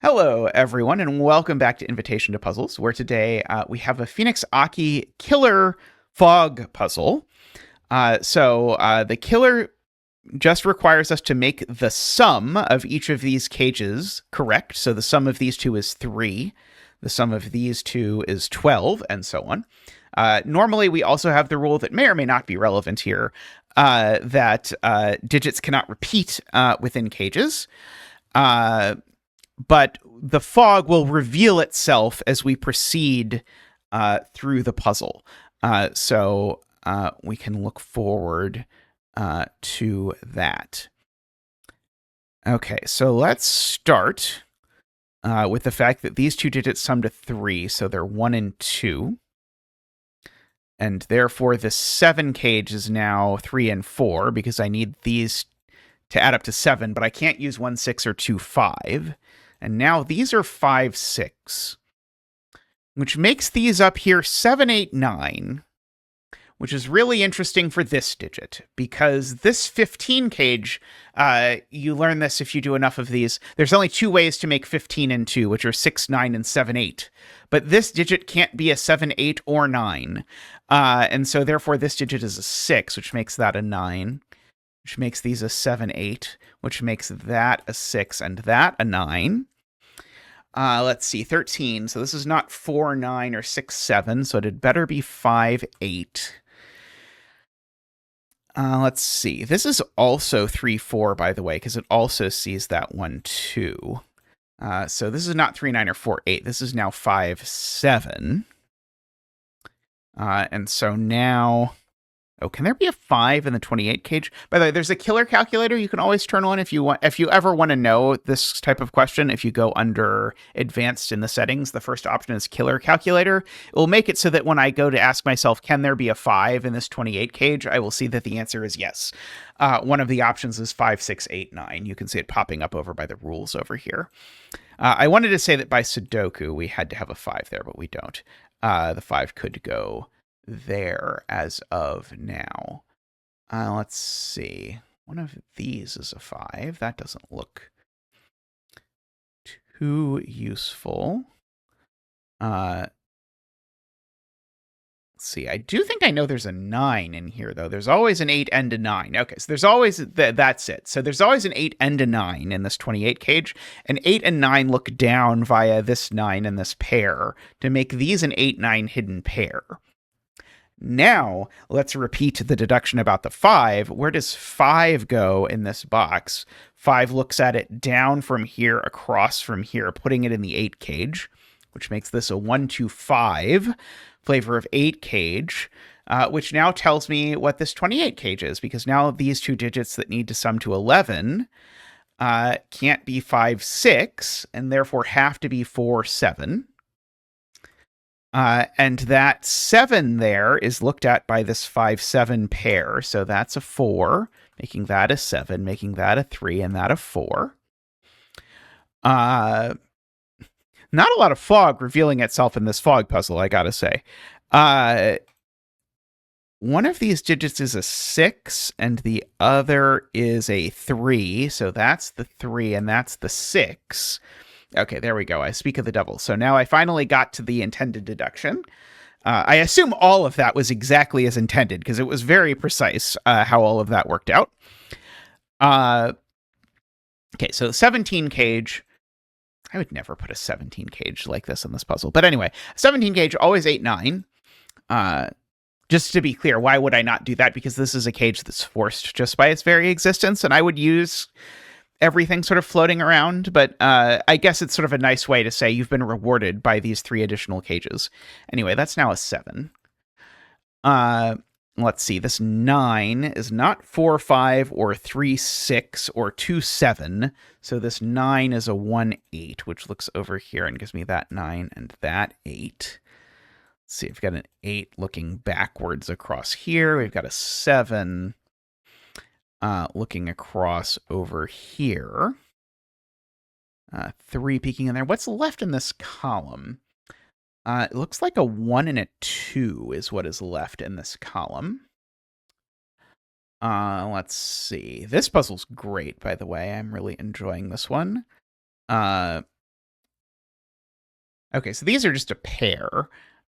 Hello, everyone, and welcome back to Invitation to Puzzles, where today we have a PhoenixAki killer fog puzzle. The killer just requires us to make the sum of each of these cages correct. So the sum of these two is 3, the sum of these two is 12, and so on. Normally, we also have the rule that may or may not be relevant here that digits cannot repeat within cages. But the fog will reveal itself as we proceed through the puzzle. So we can look forward to that. Okay, so let's start with the fact that these two digits sum to 3, so they're 1 and 2. And therefore, the 7 cage is now 3 and 4, because I need these to add up to 7, but I can't use 1, 6, or 2, 5. And now these are 5, 6, which makes these up here 7, 8, 9, which is really interesting for this digit, because this 15 cage, you learn this if you do enough of these. There's only 2 ways to make 15 and 2, which are 6, 9, and 7, 8. But this digit can't be a 7, 8, or 9. And so therefore this digit is a 6, which makes that a 9. Which makes these a 7, 8, which makes that a 6 and that a 9. Let's see, 13. So this is not 4, 9, or 6, 7, so it had better be 5, 8. Let's see. This is also 3, 4, by the way, because it also sees that 1, 2. So this is not 3, 9, or 4, 8. This is now 5, 7. And so now... Oh, can there be a 5 in the 28 cage? By the way, there's a killer calculator you can always turn on if you want. If you ever want to know this type of question, if you go under advanced in the settings, the first option is killer calculator. It will make it so that when I go to ask myself, can there be a 5 in this 28 cage? I will see that the answer is yes. One of the options is 5, 6, 8, 9. You can see it popping up over by the rules over here. I wanted to say that by Sudoku, we had to have a 5 there, but we don't. The 5 could go there as of now. Let's see. One of these is a 5. That doesn't look too useful. Let's see. I do think I know there's a 9 in here, though. There's always an 8 and a 9. Okay, so there's always... that's it. So there's always an 8 and a 9 in this 28 cage. An 8 and 9 look down via this 9 and this pair to make these an 8, 9 hidden pair. Now, let's repeat the deduction about the 5. Where does 5 go in this box? 5 looks at it down from here, across from here, putting it in the 8 cage, which makes this a 1, 2, 5 flavor of 8 cage, which now tells me what this 28 cage is, because now these two digits that need to sum to 11 can't be 5, 6, and therefore have to be 4, 7. And that 7 there is looked at by this 5, 7 pair. So that's a 4, making that a 7, making that a 3, and that a 4. Not a lot of fog revealing itself in this fog puzzle, I gotta say. One of these digits is a 6, and the other is a 3. So that's the 3, and that's the 6. Okay, there we go. I speak of the devil. So now I finally got to the intended deduction. I assume all of that was exactly as intended, because it was very precise how all of that worked out. Okay, so 17 cage. I would never put a 17 cage like this in this puzzle. But anyway, 17 cage, always 8, 9. Just to be clear, why would I not do that? Because this is a cage that's forced just by its very existence, and I would use everything sort of floating around, but I guess it's sort of a nice way to say you've been rewarded by these 3 additional cages. Anyway, that's now a 7. Let's see, this 9 is not 4, 5, or 3, 6, or 2, 7, so this 9 is a 1, 8, which looks over here and gives me that 9 and that 8. Let's see, we've got an 8 looking backwards across here. We've got a 7... looking across over here. 3 peeking in there. What's left in this column? It looks like a 1 and a 2 is what is left in this column. Let's see. This puzzle's great, by the way. I'm really enjoying this one. Okay, so these are just a pair.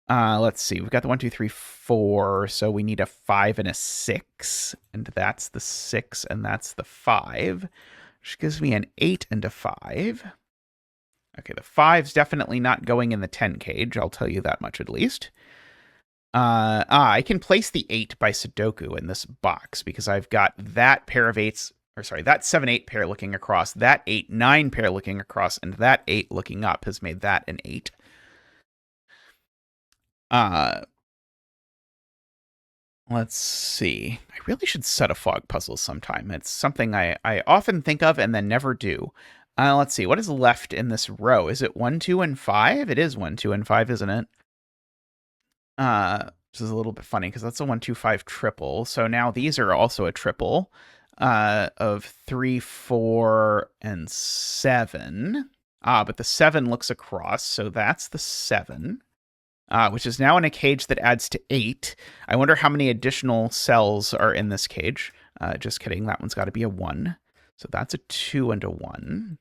Let's see. We've got the 1, 2, 3, 4. So we need a 5 and a 6. And that's the 6 and that's the 5. Which gives me an 8 and a 5. Okay, the 5's definitely not going in the 10 cage. I'll tell you that much at least. I can place the 8 by Sudoku in this box because I've got that pair of 8s, or sorry, that 7, 8 pair looking across, that 8, 9 pair looking across, and that 8 looking up has made that an 8. Let's see. I really should set a fog puzzle sometime. It's something I often think of and then never do. Let's see. What is left in this row? Is it 1, 2, and 5? It is 1, 2, and 5, isn't it? Which is a little bit funny because that's a 1, 2, 5 triple. So now these are also a triple of 3, 4, and 7. But the 7 looks across, so that's the 7. Which is now in a cage that adds to 8. I wonder how many additional cells are in this cage. Just kidding. That one's got to be a 1. So that's a 2 and a 1.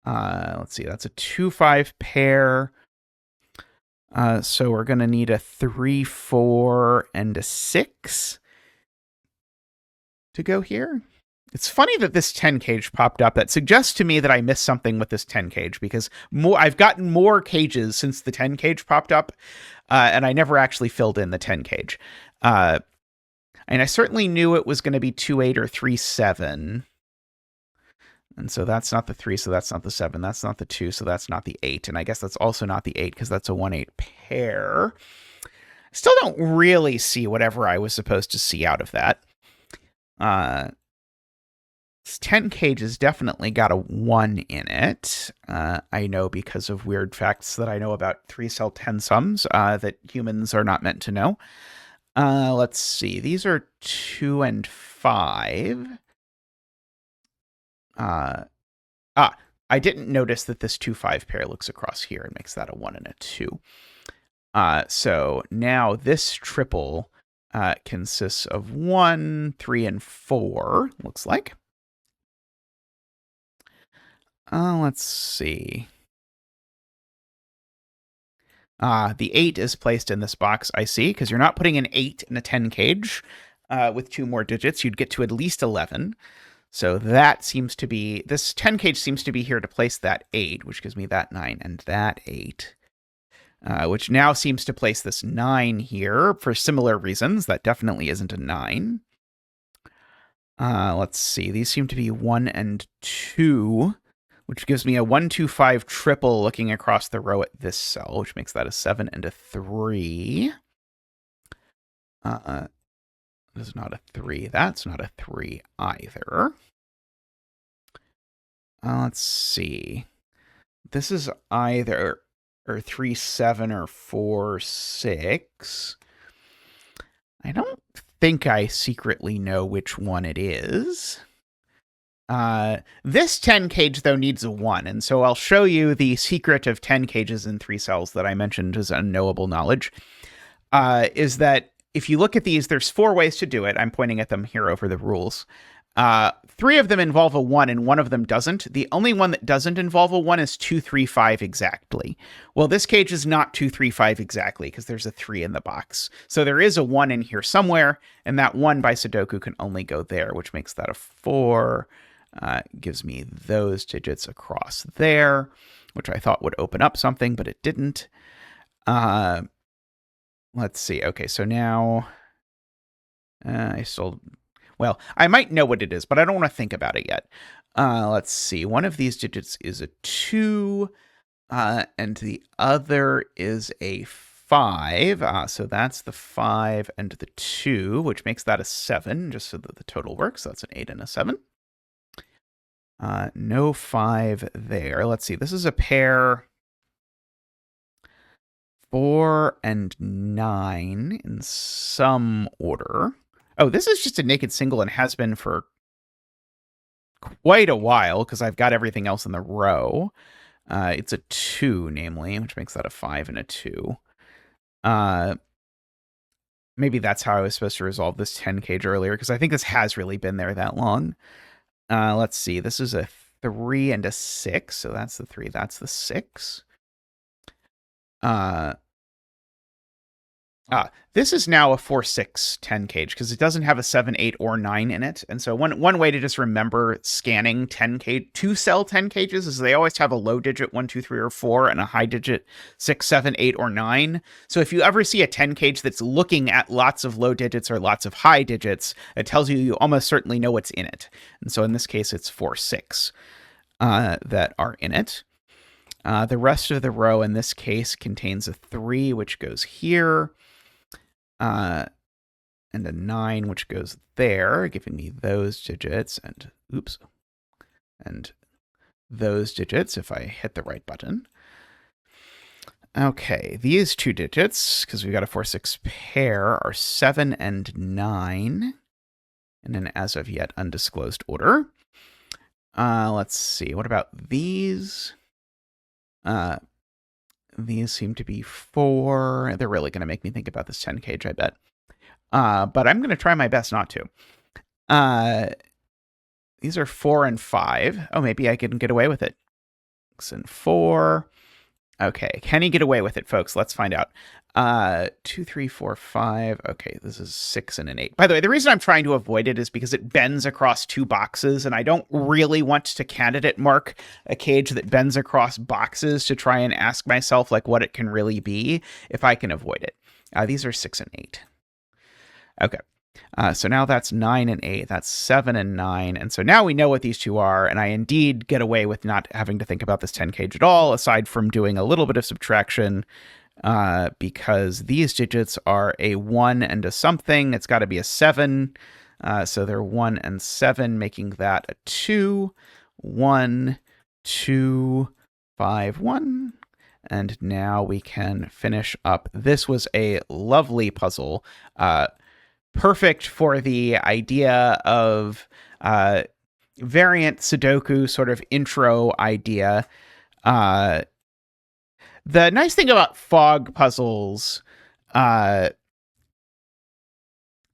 Let's see. That's a 2, 5 pair. So we're going to need a 3, 4, and a 6 to go here. It's funny that this 10 cage popped up. That suggests to me that I missed something with this 10 cage because I've gotten more cages since the 10 cage popped up, and I never actually filled in the 10 cage. And I certainly knew it was going to be 2, 8 or 3, 7. And so that's not the 3, so that's not the 7. That's not the 2, so that's not the 8. And I guess that's also not the 8 because that's a 1, 8 pair. Still don't really see whatever I was supposed to see out of that. 10 cage has definitely got a 1 in it. I know because of weird facts that I know about 3-cell 10 sums that humans are not meant to know. Let's see. These are 2 and 5. I didn't notice that this 2, 5 pair looks across here and makes that a 1 and a 2. So now this triple consists of 1, 3, and 4, looks like. Let's see. The 8 is placed in this box, I see, because you're not putting an 8 in a 10 cage with 2 more digits. You'd get to at least 11. So that seems to be, this 10 cage seems to be here to place that 8, which gives me that 9 and that 8. Which now seems to place this 9 here for similar reasons. That definitely isn't a 9. Let's see. These seem to be 1 and 2, which gives me a 1, 2, 5 triple looking across the row at this cell, which makes that a 7 and a 3. This is not a 3. That's not a 3 either. Let's see. This is either 3, 7 or 4, 6. I don't think I secretly know which one it is. This 10 cage, though, needs a 1, and so I'll show you the secret of 10 cages in 3 cells that I mentioned as unknowable knowledge, is that if you look at these, there's 4 ways to do it. I'm pointing at them here over the rules. 3 of them involve a 1, and 1 of them doesn't. The only one that doesn't involve a 1 is 2, 3, 5 exactly. Well, this cage is not 2, 3, 5 exactly, because there's a 3 in the box. So there is a 1 in here somewhere, and that 1 by Sudoku can only go there, which makes that a 4. Gives me those digits across there, which I thought would open up something, but it didn't. Let's see. Okay, so now well, I might know what it is, but I don't want to think about it yet. Let's see. One of these digits is a 2, and the other is a 5. So that's the 5 and the 2, which makes that a 7, just so that the total works. So that's an 8 and a 7. No 5 there. Let's see. This is a pair 4 and 9 in some order. Oh, this is just a naked single and has been for quite a while because I've got everything else in the row. It's a 2, namely, which makes that a 5 and a 2. Maybe that's how I was supposed to resolve this 10 cage earlier, because I think this has really been there that long. Let's see. This is a 3 and a 6. So that's the 3. That's the 6. This is now a 4, 6, 10 cage because it doesn't have a 7, 8, or 9 in it. And so one way to just remember scanning 10 cage, 2-cell 10 cages is they always have a low digit 1, 2, 3, or 4 and a high digit 6, 7, 8, or 9. So if you ever see a 10 cage that's looking at lots of low digits or lots of high digits, it tells you almost certainly know what's in it. And so in this case, it's 4, 6 that are in it. The rest of the row in this case contains a 3, which goes here. And a 9, which goes there, giving me those digits, and those digits if I hit the right button. Okay, these 2 digits, because we've got a 4, 6 pair, are 7 and 9, in an as of yet undisclosed order. Let's see, what about these? These seem to be 4. They're really going to make me think about this 10 cage, I bet. But I'm going to try my best not to. These are 4 and 5. Oh, maybe I can get away with it. 6 and 4. Okay, can he get away with it, folks? Let's find out. 2, 3, 4, 5. Okay, this is 6 and an 8. By the way, the reason I'm trying to avoid it is because it bends across 2 boxes, and I don't really want to candidate mark a cage that bends across boxes to try and ask myself like what it can really be if I can avoid it. These are 6 and 8. Okay. So now that's 9 and 8. That's 7 and 9. And so now we know what these 2 are. And I indeed get away with not having to think about this 10 cage at all, aside from doing a little bit of subtraction, because these digits are a 1 and a something. It's got to be a 7. So they're 1 and 7, making that a 2. 1, 2, 5, 1. And now we can finish up. This was a lovely puzzle. Perfect for the idea of variant Sudoku sort of intro idea. The nice thing about fog puzzles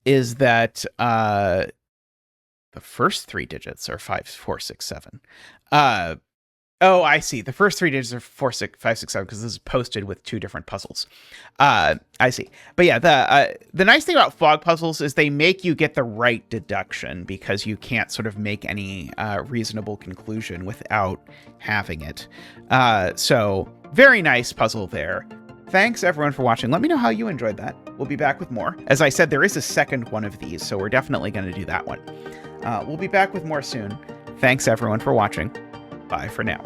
is that the first 3 digits are 5, 4, 6, 7. Oh, I see. The first 3 digits are 4, 6, 5, 6, 7 because this is posted with 2 different puzzles. I see. But yeah, the nice thing about fog puzzles is they make you get the right deduction because you can't sort of make any reasonable conclusion without having it. So very nice puzzle there. Thanks everyone for watching. Let me know how you enjoyed that. We'll be back with more. As I said, there is a second one of these, so we're definitely going to do that one. We'll be back with more soon. Thanks everyone for watching. Bye for now.